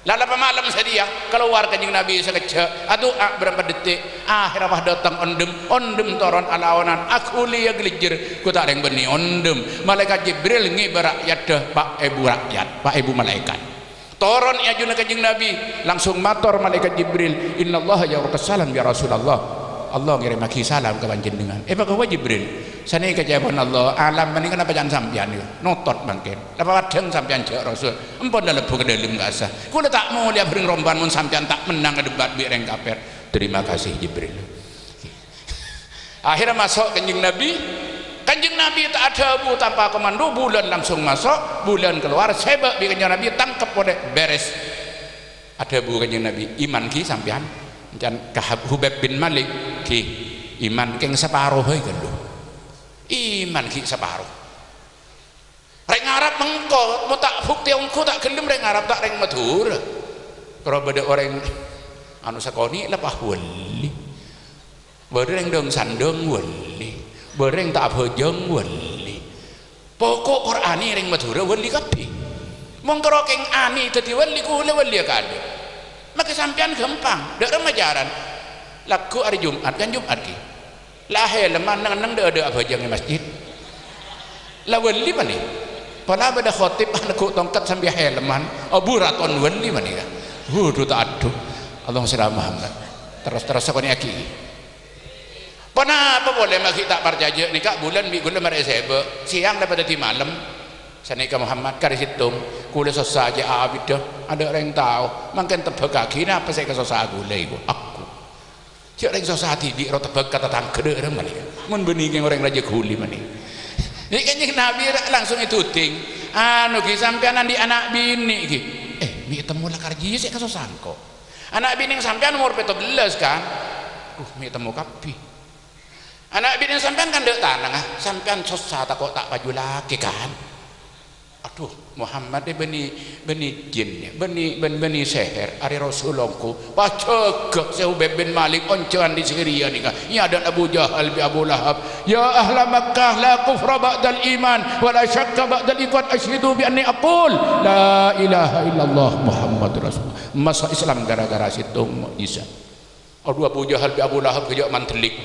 Lala pemalam sedia keluar kanjeng Nabi sekecak adu berapa detik akhir apa datang ondem toron alawanan aku liya gelijir ku tak reng beni ondem malaikat Jibril ngi berakyat dah pak ibu rakyat pak ibu malaikat toron ya juna kanjeng Nabi langsung mator malaikat Jibril innallaha ya'rukasalam ya Rasulullah Allah ngirim aki salam ke panjenengan bagawa Jibril sani kejaban Allah alam ini kenapa jangan sampian notot bangkin apa wadeng sampian jauh Rasul empon dah lebu ke dalam gak sah kula tak mau lihat bering romban mun sampian tak menang ke debat bireng kaper terima kasih Jibril. Akhirnya masuk kanjeng Nabi tak ada bu tanpa komando bulan langsung masuk bulan keluar sebab bi kanjeng Nabi tangkap oleh beres ada bu kanjeng Nabi iman ki sampian dan kahab Hubeb bin Malik ki iman keng separuh hei gendo iman ki separuh reng Arab mengko mau tak bukti ongku tak gelem reng Arab tak reng matur kalau beda orang anu sakoni lepah wali bereng dong sandong wali bereng tak bojong wali pokok Qur'ani reng matur wali kabeh mongko keng ani dadi wali kula wali kadhe maka sampean gampang dak remajaran laku hari Jumat kan Jumat ki lahir leman nang ada apa jangan masjid la wali mani pala beda khotib anakku tongkat sambil helman aburaton wali mani ka hudu tak aduh Allah sirah Muhammad terus sakoni aki pana apa boleh maki tak percaya ni kak bulan mi gula mare sebe siang dapat di malam sanika Muhammad kari situng kula sosa aja abidah ada orang tahu mungkin tebak kaki apa saya kesosa gula iku aku cek orang sosa tidik ro tebak kata tangkede orang mani mun bening orang raja kuli mani ini kanjeng Nabi langsung itu ting anu ki sampean di anak bini ki mi temu lah karji saya kesosangko anak bini sampean umur 17 kan mi temu kapi anak bini sampean kan dek tanang sampean sosa tak kok tak baju laki kan aduh Muhammad beni jin beni seher ari Rasulullah baca ke Hubeb bin Malik oncoan di Syria ni kan ya dan Abu Jahal bi Abu Lahab ya ahla Makkah la kufra ba'dal iman wa la syakka ba'dal iqad asyhadu bi anni aqul la ilaha illallah Muhammadur Rasulullah masa Islam gara-gara situ mukjizat Abu Jahal bi Abu Lahab kejak mantelik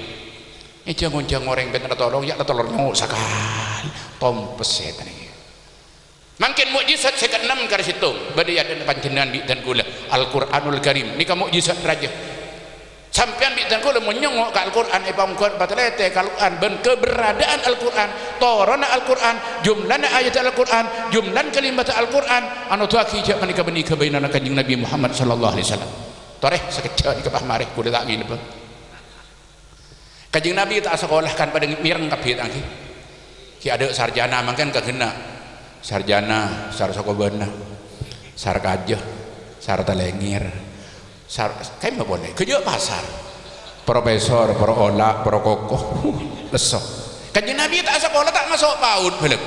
jangan orang ben tolong ya tolong nyok sakal tompes setan ini makin mukjizat sekat 6 kali situ badai ada panjenengan bi dan kula Al-Qur'anul Karim ni ka mukjizat raja sampean bi dan kula menyongok ka Al-Qur'an pamkon batalete Al-Qur'an ben keberadaan Al-Qur'an torona Al-Qur'an jumlana ayat Al-Qur'an jumlan kalimat Al-Qur'an anu tuaki jak menika benih kebainana kanjeng Nabi Muhammad sallallahu alaihi wasallam toreh sekecak di kepah mareh kula tak ngene Kanjeng Nabi tak sekolahkan pada mireng kabeh lagi. Ki ada sarjana mangkan kagena. Sarjana, sar sokobana, sar kajah, sar telengir, sar kayak apa boleh? Kerja pasar. Profesor, pro olah, pro kokoh, lesok. Kanjeng Nabi tak sekolah tak masuk PAUD beleg.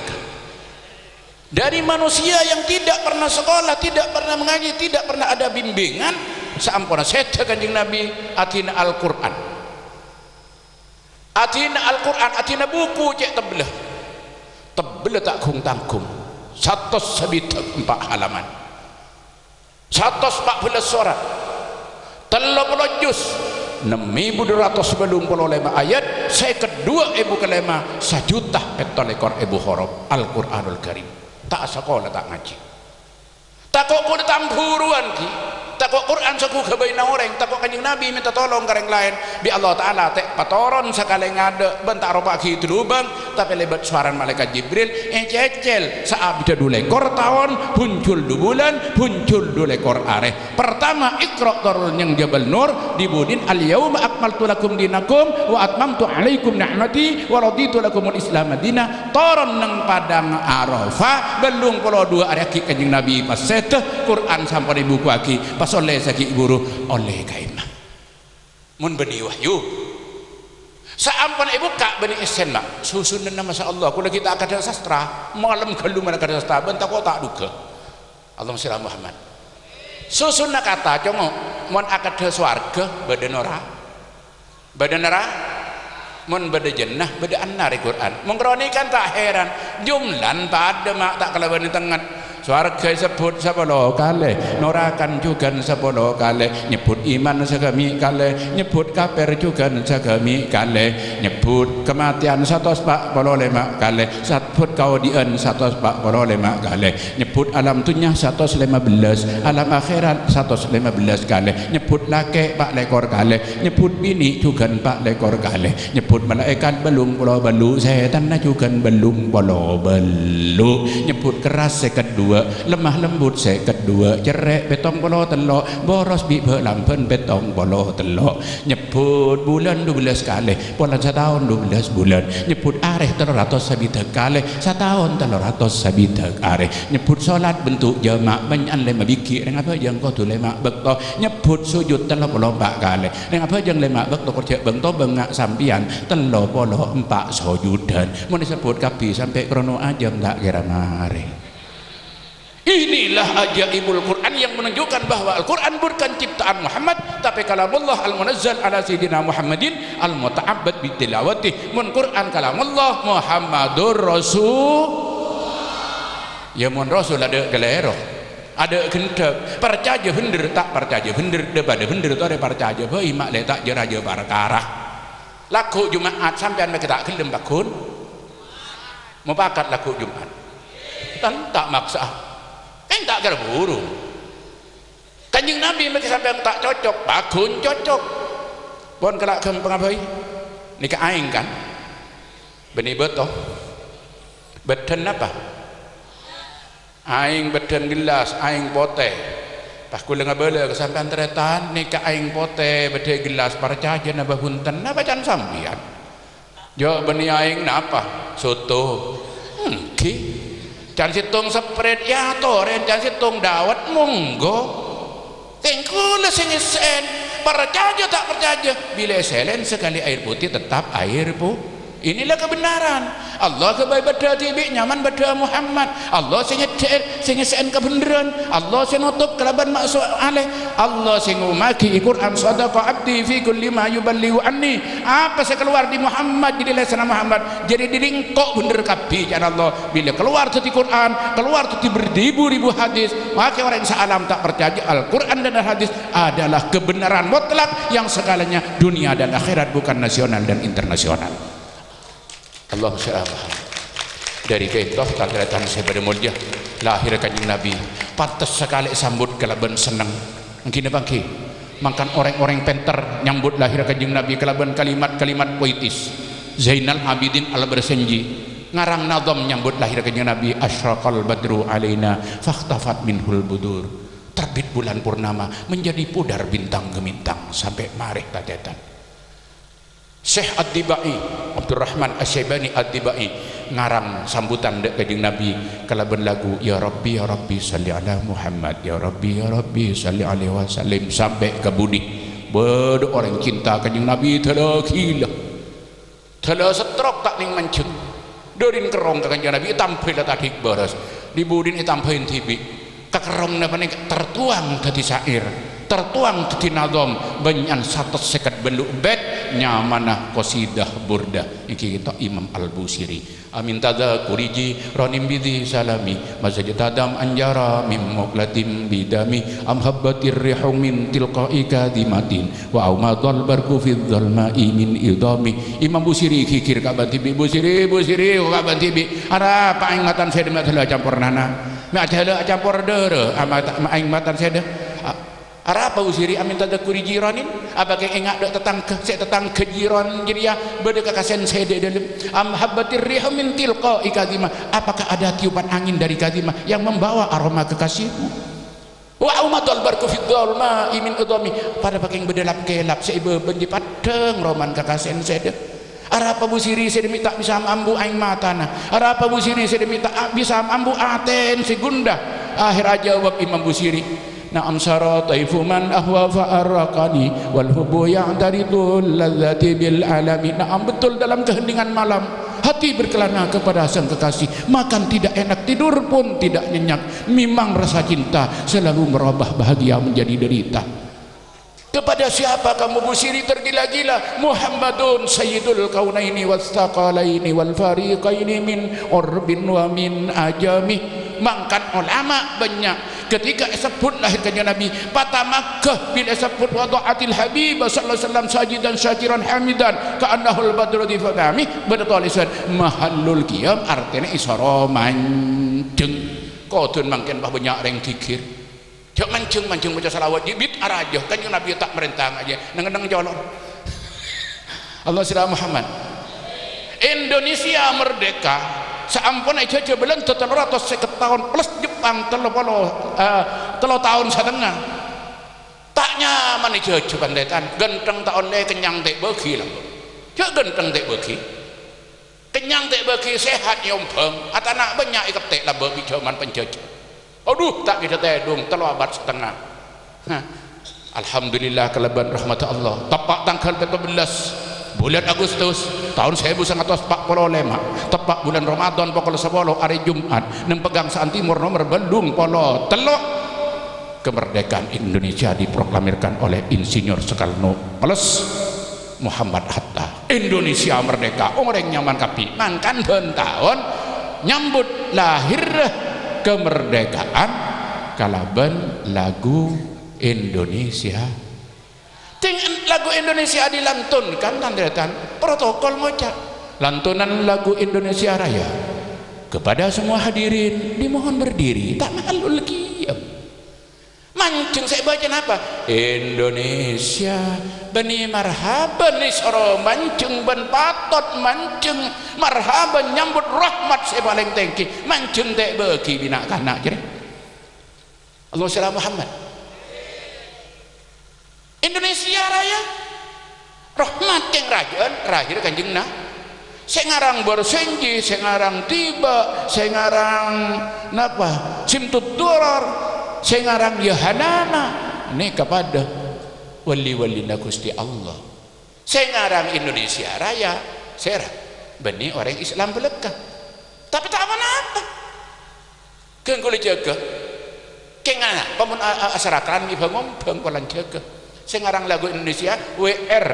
Dari manusia yang tidak pernah sekolah, tidak pernah mengaji, tidak pernah ada bimbingan, sampun seta Kanjeng Nabi atina Al-Qur'an. Atina Al-Quran, atina buku cek tebelah tak kung tangkung 174 halaman 114 surat 30 juz 6.285 ayat saya kedua ibu kelima 1.000 ekor ibu huruf Al-Quranul Karim. Tak sekolah tak ngaji, tak kok kuda tampuruan ki, tak kok Quran saku kebaina orang, tak kok Kanjeng Nabi minta tolong ke orang lain bi Allah Ta'ala tek patoron sekali ngada bentak ropak ki itu lubang tapi lebat suaran malaikat Jibril cecel saabda 2 ekor tahun muncul 2 bulan muncul 2 ekor areh. Pertama Iqra turun yang Jabal Nur dibudin al yauma akmaltu lakum dinakum wa atmamtu alaikum ni'mati wa raditu lakumul Islam madina turun nang padang Arafah belum puluh 2 areh ki Kanjeng Nabi pas seteh Quran sampai buku aki pas oleh saki guru oleh kaimah mun beni wahyu saampan ibu kak beni isen mak susun nama masyaallah kula kita akad sastra malam kalau mana akad sastra bentak kok tak duga Allahumma sholli Muhammad susun kata congo mun akad swarga bade nora mun bade jannah bade annar Quran mengkroni kan tak heran jumlan pada mak tak kelaban tengah swarga sebut 10 kali, norakan juga 10 kali, nyebut iman segami kali, nyebut kafir juga segami kali, nyebut kematian 145 kali, sebut kaudian 145 kali, nyebut alam dunia 115, alam akhirat 115 kali, nyebut laki 4 ekor kali, nyebut bini juga 4 ekor kali, nyebut malaikat belum pulau belu, setan juga belum pulau belu, nyebut keras kedua, lemah lembut saya kedua, cerek petong polo telok, boros bi lampen petong polo telok, nyebut bulan 12 kali, bulan setahun 12 bulan, nyebut areh 300 sabita kali, setahun 300 sabita areh, nyebut solat bentuk jamak banyak lema biki, dengan apa yang kau tu lema bekto, nyebut sujud 34 kali, dengan apa yang lema bekto kerja bengto bengak sampian 34 sujudan, mau disebut kapi sampai krono ajam tak kira mare. Inilah ajaibul Quran yang menunjukkan bahwa Al-Quran bukan ciptaan Muhammad tapi kalamullah al-munazzal ala sayyidina Muhammadin al-muta'abbad bitilawatih. Mun Quran kalamullah Muhammadur Rasul. Ya mun Rasul ada gelero, ada gendek, percaya bener tak percaya bener daripada bener tu ada percaya bae mak le tak jeraja perkara. Laku Jumaat sampean mek tak gelem bakun. Mupakat laku Jumaat. Tan tak maksa. Kan tak kira buru Kanjeng Nabi mereka sampai tak cocok bakun cocok pun kelak ke pengabai nikah aing kan benih betul beden apa aing beden gelas aing pote pas kula ngabala kesampean teretan nikah aing pote bede gelas percaya nabah hunten napa can sampian jo benih aing napa soto ki can situng spread ya toren can situng dawat monggo tengkula sing isen percaya tak percaya bila selen sekali air putih tetap air inilah kebenaran Allah kebaik beda tibi nyaman beda Muhammad Allah sing isen kebenaran Allah sing nutup kelaban maksud alih Allah sing umaki Quran sadaqa abdi fi kulli ma yuballighu anni apa saya keluar di Muhammad jadi lesana Muhammad jadi diringkok bener kabeh jan Allah bila keluar dari Quran keluar dari beribu-ribu hadis maka orang sealam tak percaya Al-Quran dan hadis adalah kebenaran mutlak yang segalanya dunia dan akhirat bukan nasional dan internasional. Allahumma sholli ala Muhammad. Dari ketoh kalian saya pada mulia lahir Kanjeng Nabi pantas sekali sambut kelaban senang mungkin bangki makan orang-orang penter nyambut lahir Kanjeng Nabi kelaban kalimat-kalimat poetis Zainal Abidin Al-Barsanji ngarang nazam nyambut lahir Kanjeng Nabi asyraqal badru alaina fakhtafat minhul budur terbit bulan purnama menjadi pudar bintang gemintang sampai mareh tadetan Syekh Ad-Dibai Abdurrahman Asy-Syaibani Ad-Dibai ngarang sambutan dek kanjeng Nabi kalaban lagu ya Rabbi salli ala Muhammad ya Rabbi salli alaihi wasallam sampai ke budi bedo orang cinta kanjeng Nabi tela gila tela setrok tak ning mancung dorin kerong ka kanjeng Nabi tampil tadi beres di budin itampein tibi kakerong napa tertuang dadi syair tertuang di nazam banyak 150 bentuk bait nyamanah qasidah burda iki kita Imam Al-Busiri amin tadzakuriji ranim bidhi salami masajidadam anjara mim muqlatim bidami am habbatir rihu min tilqa'i kadimatin wa aumadul barku fi dzalma'i min idami Imam Busiri kikir ka bantibi Busiri ka bantibi ara pa ingatan saya demat hela campur nana mak hela campur dere amat ingatan saya ara apa usiri amin tadakuri jiranin apakah ingat dok tetangga saya tetangga jiran jadi ya beda kakasen saya di dalam am habbatir rihu min tilqa'i kadimah apakah ada tiupan angin dari kadimah yang membawa aroma kekasihmu wa umatul barku fi dzalma min udami pada pakai bedelap kelap saya benji padeng roman kakasen saya ara apa busiri saya diminta bisa ambu aing matana ara apa busiri saya diminta bisa ambu aten segunda akhir jawab Imam Busiri na'am sara taifu man ahwa fa'arraqani wal hubbu ya'taridul ladzati bil alami na'am betul dalam keheningan malam hati berkelana kepada sang kekasih makan tidak enak tidur pun tidak nyenyak memang rasa cinta selalu merubah bahagia menjadi derita kepada siapa kamu Busiri tergila-gila Muhammadun sayyidul kaunaini wastaqalaini wal fariqaini min urbin wa min ajami mangkan ulama banyak ketika sebut lahirnya Nabi pada Makkah bila sebut wada'atil habib sallallahu alaihi wasallam sajidan syakiran hamidan ka'annahul badru di fadami bertulisan mahallul qiyam artinya isara mancung kodun mangken bah banyak reng kikir jok mancung baca salawat bid arajo kanjeng Nabi tak merintah aja nang jolong Allah sira Muhammad Indonesia merdeka seampun aja belum 350 tahun plus Jepang 30 tahun setengah tak nyaman aja bandetan genteng tahun le kenyang tek bagi lah ya genteng tek bagi kenyang tek bagi sehat nyombang atana banyak ikat tek lah bagi zaman penjajah aduh tak bisa tedung 3 abad setengah alhamdulillah kelebihan rahmat Allah tepat tanggal 14 bulan Agustus tahun 1945 tepat bulan Ramadan pokok 10 hari Jumat nempegang Saan Timur nomor Bandung polo telok kemerdekaan Indonesia diproklamirkan oleh Insinyur Soekarno plus Muhammad Hatta Indonesia merdeka orang nyaman kapi mangkan ben tahun nyambut lahir kemerdekaan kalaban lagu Indonesia lagu Indonesia dilantunkan tandetan protokol ngocak lantunan lagu Indonesia Raya kepada semua hadirin dimohon berdiri tak malu lagi mancing saya baca apa Indonesia bani marhaban isra mancing ben patot mancing marhaban nyambut rahmat saya paling tengki mancing tak bagi bina kanak jadi Allah salam Muhammad Indonesia Raya rahmat yang rajan rahir kanjeng nah saya ngarang bersenji saya ngarang tiba saya ngarang napa simtut durar saya ngarang yahanana ini kepada wali-wali Gusti Allah saya ngarang Indonesia Raya saya benih orang Islam belekah tapi tak apa-apa kan kulit jaga kengana pamun asarakan ibangom bangkolan jaga saya ngarang lagu Indonesia WR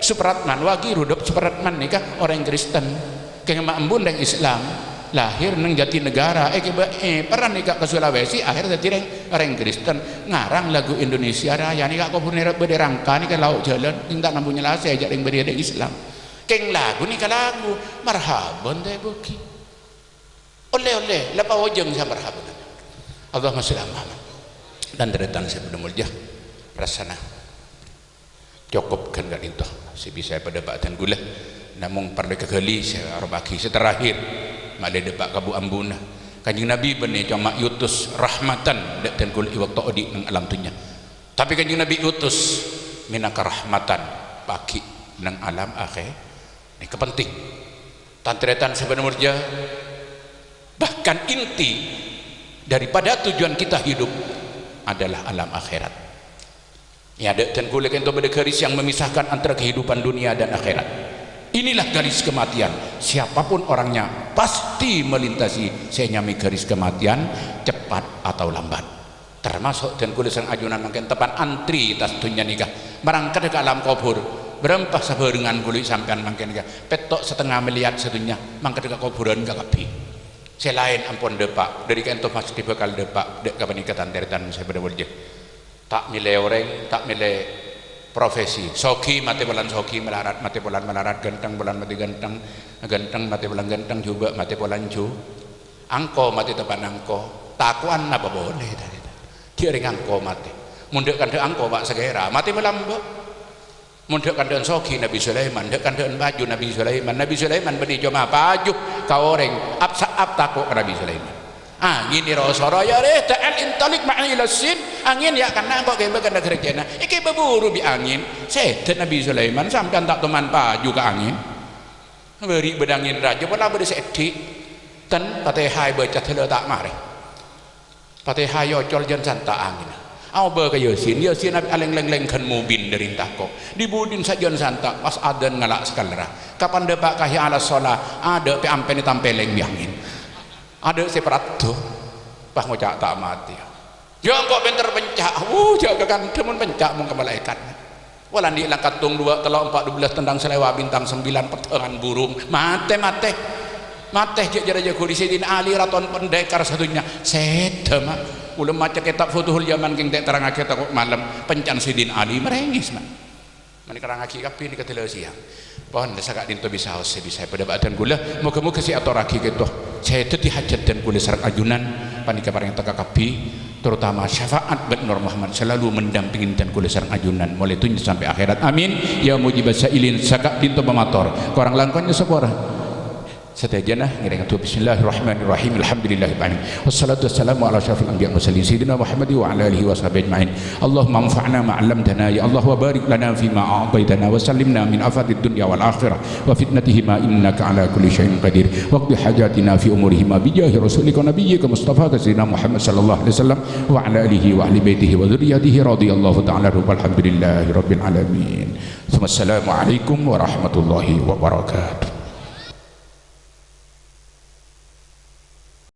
Supratman wagi Rudolf Supratman nikah orang Kristen kayak mak embun dan Islam lahir neng Jatinegara peran nikah ke Sulawesi akhir jadi orang Kristen ngarang lagu Indonesia Raya nikah kau pun berderangka nikah lauk jalan tidak nampunya lah saya jadi berdiri Islam keng lagu nikah lagu marhaban teh buki oleh lepas wajeng saya marhaban Allahumma sholli ala Muhammad dan deretan saya pada mulia rasana cukup kan gak itu saya bisa pada batan gula namun pada kekali saya bagi seterakhir malah depak kabu ambuna kanjeng Nabi benih cuma yutus rahmatan dan gula iwak ta'odi di alam dunia tapi kanjeng Nabi utus minaka rahmatan pagi nang alam akhir ini kepenting tantretan sebenarnya bahkan inti daripada tujuan kita hidup adalah alam akhirat ya dan kuliah itu pada garis yang memisahkan antara kehidupan dunia dan akhirat. Inilah garis kematian, siapapun orangnya pasti melintasi senyami garis kematian cepat atau lambat, termasuk dan kuliah sang ajunan makin tepan antri tas dunia nikah merangkat ke alam kubur berempah sabarengan kuliah sampean makin nikah petok setengah miliar sedunia mangkat ke kuburan gak kapi selain ampun depak dari kento pasti bakal depak dek kapan ikatan deretan saya pada wajah tak milih orang tak milih profesi soki mati bulan soki melarat mati bulan melarat ganteng bulan mati ganteng ganteng mati bulan ganteng juga mati bulan ju angko mati tempat angko takuan apa boleh tadi dia ring angko mati mundek kan angko pak segera mati melambok mundek kan soki Nabi Sulaiman dek kan baju Nabi Sulaiman beri cuma baju kau orang absaab takut Nabi Sulaiman angin di Rasulullah ya ta'al intalik ma'ila sin angin ya karena kok kayak bagan negeri jana iki berburu bi angin setan Nabi Sulaiman sampai tak teman paju ke angin beri bedangin raja pula beri sedik dan patihai baca tela tak mari patihai yocol jan santa angin au ber ke Yasin aleng-leng kan mubin dari takok dibudin sajan santa pas adan ngalak sekalera kapan depak kahya ala sholah ada pe ampe ni tampeleng bi angin ada separat tuh pas ngocak tak mati jangan kok bentar pencak jaga kan temen pencak mau ke malaikat walan di langkatung 2 telur 4 12 tendang selewa bintang 9 pertengahan burung mate jajar kuri Sidin Ali raton pendekar satunya sedema ulun maca kitab Futuhul Yaman king tek terang kita kok malam pencan Sidin Ali merengis man kerang aki kapi ni ketela siang pohon desak dinto bisa haus bisa pada badan gula moga-moga si atau raki gitu saya teti hajat dan gula sarang ajunan panika barang yang teka kapi terutama syafaat buat Nur Muhammad selalu mendampingin dan gula sarang ajunan mulai tunjuk sampai akhirat amin ya mujibas sailin sakak dinto pemator korang langkonnya sebuah setajana ngiring tu bismillahirrahmanirrahim alhamdulillahirabbil alamin wassalatu wassalamu ala asyrafil anbiya'i mursalin sayyidina Muhammad wa ala alihi washabihi ajmain Allahumma anfa'na ma 'allamtana ya Allah wa barik lana fi ma a'taitana wa sallimna min afatid dunya wal akhirah wa fitnatihima innaka ala kulli syai'in qadir waqdi hajatina fi umurihima bi jahi rasulika nabiyyika mustafa sayyidina Muhammad sallallahu alaihi wasallam wa ala alihi wa ahli baitihi wa dzurriyyatihi radhiyallahu ta'ala walhamdulillahi rabbil alamin. Assalamualaikum warahmatullahi wabarakatuh.